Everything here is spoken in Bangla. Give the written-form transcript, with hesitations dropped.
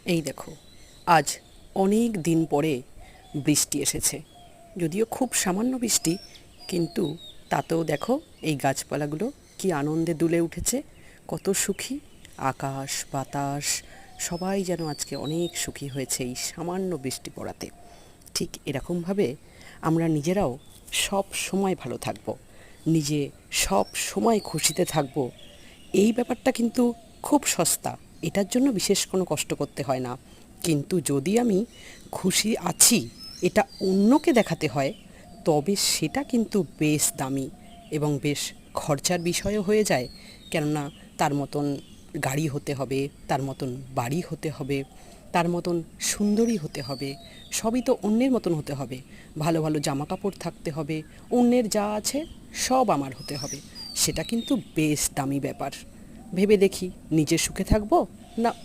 এই দেখো, আজ অনেক দিন পরে বৃষ্টি এসেছে। যদিও খুব সামান্য বৃষ্টি, কিন্তু তাতেও দেখো এই গাছপালাগুলো কি আনন্দে দুলে উঠেছে, কত সুখী। আকাশ বাতাস সবাই যেন আজকে অনেক সুখী হয়েছে এই সামান্য বৃষ্টি পড়াতে। ঠিক এরকমভাবে আমরা নিজেরাও সব সময় ভালো থাকব, নিজে সব সময় খুশিতে থাকব। এই ব্যাপারটা কিন্তু খুব সস্তা, এটার জন্য বিশেষ কোনো কষ্ট করতে হয় না। কিন্তু যদি আমি খুশি আছি এটা অন্যকে দেখাতে হয়, তবে সেটা কিন্তু বেশ দামি এবং বেশ খরচার বিষয়ও হয়ে যায়। কেননা তার মতন গাড়ি হতে হবে, তার মতন বাড়ি হতে হবে, তার মতন সুন্দরী হতে হবে, সবই তো অন্যের মতন হতে হবে। ভালো ভালো জামা কাপড় থাকতে হবে, অন্যের যা আছে সব আমার হতে হবে। সেটা কিন্তু বেশ দামি ব্যাপার। ভেবে দেখি নিজে সুখে থাকবো না